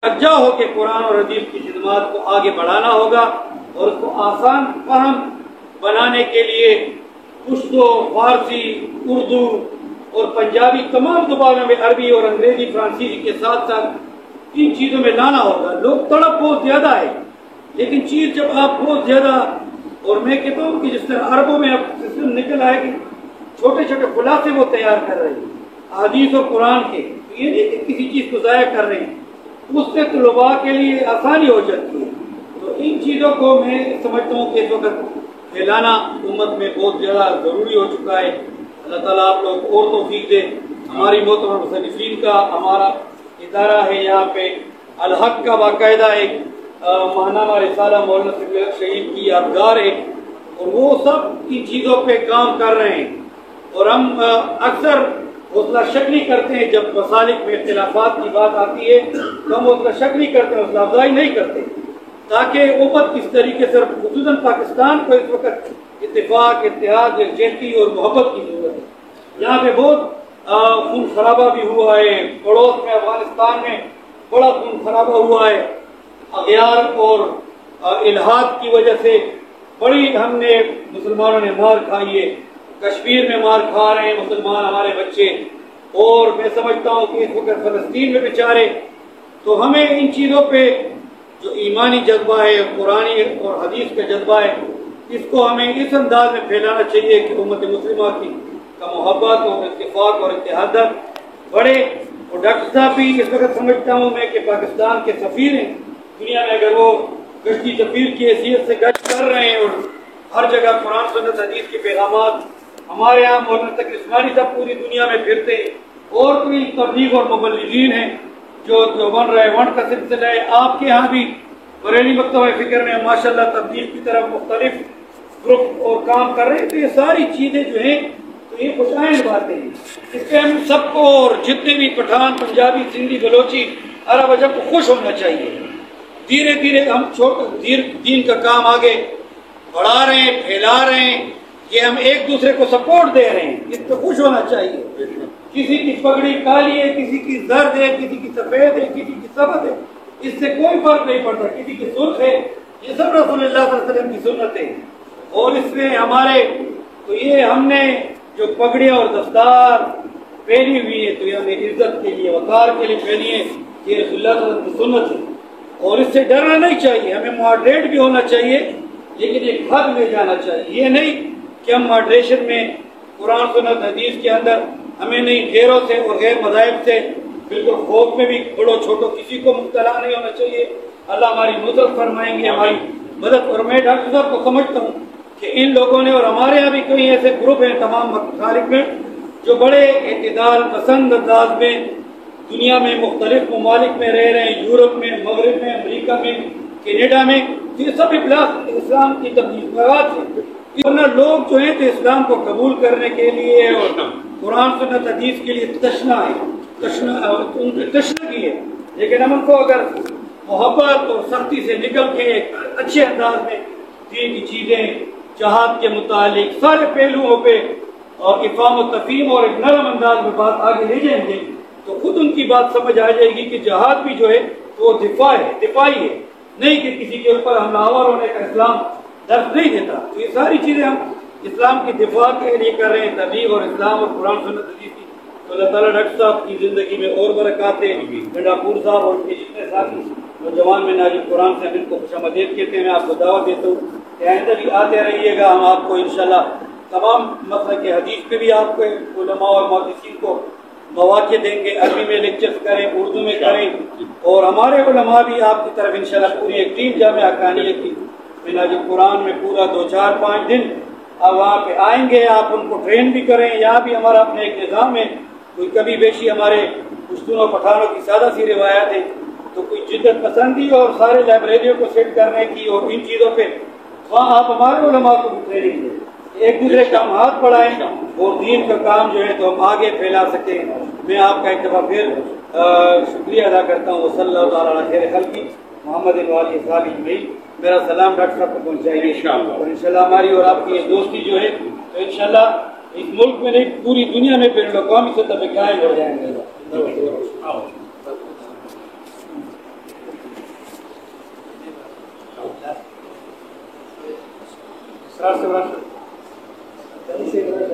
یکجا ہو کے قرآن اور حدیث کی خدمات کو آگے بڑھانا ہوگا اور اس کو آسان فہم بنانے کے لیے پشتو، فارسی، اردو اور پنجابی تمام زبانوں میں عربی اور انگریزی فرانسیسی کے ساتھ ساتھ ان چیزوں میں لانا ہوگا۔ لوگ تڑپ بہت زیادہ ہے، لیکن چیز جب آپ بہت زیادہ، اور میں کہتا ہوں کہ جس طرح عربوں میں اب سسٹم نکل آئے کہ چھوٹے چھوٹے خلاصے وہ تیار کر رہے ہیں حدیث اور قرآن کے، یہ نہیں کہ کسی چیز کو ضائع کر رہے ہیں، اس سے طلباء کے لیے آسانی ہو جاتی ہے۔ تو ان چیزوں کو میں سمجھتا ہوں کہ اس وقت پھیلانا امت میں بہت زیادہ ضروری ہو چکا ہے۔ اللہ تعالیٰ آپ لوگ اور توفیق دے۔ ہماری محترم مصنفین کا ہمارا ادارہ ہے یہاں پہ، الحق کا باقاعدہ ایک ماہنامہ رسالہ مولانا شہید کی یادگار ہے، اور وہ سب ان چیزوں پہ کام کر رہے ہیں۔ اور ہم اکثر حوصلہ شکنی کرتے ہیں جب مسالک میں اختلافات کی بات آتی ہے، تو ہم حوصلہ شکنی کرتے ہیں، حوصلہ افزائی نہیں کرتے، تاکہ امت کس طریقے سے خصوصاً پاکستان کو اس وقت اتفاق، اتحاد، یکجہتی اور محبت کی ضرورت ہے۔ یہاں پہ بہت خون خرابہ بھی ہوا ہے، پڑوس میں افغانستان میں بڑا خون خرابہ ہوا ہے، اغیار اور الحاد کی وجہ سے بڑی ہم نے مسلمانوں نے مار کھائی ہے۔ کشمیر میں مار کھا رہے ہیں مسلمان ہمارے بچے، اور میں سمجھتا ہوں کہ اس وقت فلسطین میں بیچارے۔ تو ہمیں ان چیزوں پہ جو ایمانی جذبہ ہے، قرآنی اور حدیث کا جذبہ ہے، اس کو ہمیں اس انداز میں پھیلانا چاہیے کہ امت مسلمہ کا محبت اور اتفاق اور اتحاد بڑھے۔ اور ڈاکٹر صاحب بھی اس وقت سمجھتا ہوں میں کہ پاکستان کے سفیر ہیں دنیا میں، اگر وہ گشتی سفیر کی حیثیت سے گشت کر رہے ہیں اور ہر جگہ قرآن سنت حدیث کے پیغامات، ہمارے یہاں مولانا تقی عثمانی صاحب پوری دنیا میں پھرتے ہیں، اور کوئی تبلیغ اور مبلغین ہیں جو بن رہے ونڈ کا سلسلہ ہے۔ آپ کے یہاں بھی بریلی مکتبہ فکر میں ماشاءاللہ تبلیغ کی طرف مختلف گروپ اور کام کر رہے ہیں۔ تو یہ ساری چیزیں جو ہیں تو یہ خوشائن باتیں ہیں، اس پہ ہم سب کو اور جتنے بھی پٹھان، پنجابی، سندھی، بلوچی، عرب عجم کو خوش ہونا چاہیے۔ دھیرے دھیرے ہم دین کا کام آگے بڑھا رہے ہیں، پھیلا رہے ہیں، یہ ہم ایک دوسرے کو سپورٹ دے رہے ہیں، اس پہ خوش ہونا چاہیے۔ کسی کی پگڑی کالی ہے، کسی کی زرد ہے، کسی کی سفید ہے، کسی کی سبز ہے، اس سے کوئی فرق نہیں پڑتا، کسی کی سرخ ہے، یہ سب رسول اللہ صلی اللہ علیہ وسلم کی سنت ہے۔ اور اس میں ہمارے تو یہ ہم نے جو پگڑیاں اور دستار پہنی ہوئی ہے تو یہ ہمیں عزت کے لیے، وقار کے لیے پہنی ہے، یہ رسول اللہ صلی اللہ علیہ وسلم کی سنت ہے، اور اس سے ڈرنا نہیں چاہیے۔ ہمیں ماڈریٹ بھی ہونا چاہیے، لیکن ایک حد میں جانا چاہیے۔ یہ نہیں کہ ہم ماڈریشن میں قرآن سنت حدیث کے اندر ہمیں نہیں، غیروں سے اور غیر مذاہب سے بالکل خوف میں بھی بڑوں چھوٹوں کسی کو مبتلا نہیں ہونا چاہیے۔ اللہ ہماری نصرت فرمائیں گے، ہماری مدد۔ اور میں ڈاکٹر صاحب کو سمجھتا ہوں کہ ان لوگوں نے، اور ہمارے یہاں بھی کئی ایسے گروپ ہیں تمام ممالک میں جو بڑے اعتدال پسند انداز میں دنیا میں مختلف ممالک میں رہ رہے ہیں، یورپ میں، مغرب میں، امریکہ میں، کینیڈا میں، یہ سب اسلام کی تبلیغات ہیں۔ ورنہ لوگ جو ہیں تو اسلام کو قبول کرنے کے لیے اور قرآن سنت حدیث کے لیے تشنا ہے، ان کی تشنگی ہے، لیکن ہم ان کو اگر محبت اور سختی سے نکل کے ایک اچھے انداز میں دین کی چیزیں، جہاد کے متعلق سارے پہلوؤں پہ اور افہام و تفہیم اور ایک نرم انداز میں بات آگے لے جائیں گے تو خود ان کی بات سمجھ آ جائے گی کہ جہاد بھی جو ہے وہ دفاع ہے، دفاعی ہے، نہیں کہ کسی کے اوپر حملہ آور ہونے کا اسلام درس نہیں دیتا۔ تو یہ ساری چیزیں ہم اسلام کی دفاع کے لیے کر رہے ہیں، تبلیغ اور اسلام اور قرآن سنت حدیث کی۔ تو اللہ تعالیٰ ڈاکٹر صاحب کی زندگی میں اور برکات دے۔ ڈاکٹر صاحب اور ان کے جتنے ساتھی نوجوان میں ناجل قرآن سے ہم ان کو خوش آمدید کہتے ہیں۔ میں آپ کو دعوت دیتا ہوں کہ آئندہ بھی آتے رہیے گا، ہم آپ کو انشاءاللہ تمام مسلک کے حدیث پہ بھی آپ کو علماء اور محدثین کو مواقع دیں گے، عربی میں لیکچرز کریں، اردو میں کریں، اور ہمارے علماء بھی آپ کی طرف انشاءاللہ پوری ایک ٹیم جامعہ حقانیہ کی منہاج القرآن میں پورا 2-4-5 دن اب وہاں پہ آئیں گے، آپ ان کو ٹرین بھی کریں۔ یہاں بھی ہمارا اپنا ایک نظام ہے، کوئی کبھی بیشی ہمارے پشتونوں پٹھانوں کی سادہ سی روایات ہیں، تو کوئی جدت پسندی اور سارے لائبریریوں کو سیٹ کرنے کی اور ان چیزوں پہ وہاں آپ ہمارے علماء کو بھی ٹریننگ دیں، ایک دوسرے کا ہم ہاتھ بڑھائیں اور دین کا کام جو ہے تو ہم آگے پھیلا سکیں۔ میں آپ کا ایک دفعہ پھر شکریہ ادا کرتا ہوں۔ صلی اللہ تعالیٰ علیہ خیر خلقی محمد والی صالح میں میرا سلام ڈاکٹر صاحب کو پہنچائیے انشاءاللہ، اور انشاءاللہ ہماری اور آپ کی دوستی جو ہے تو انشاءاللہ اس ملک میں نہیں پوری دنیا میں بین الاقوامی سطح پہ قائم ہو جائیں گے۔ سے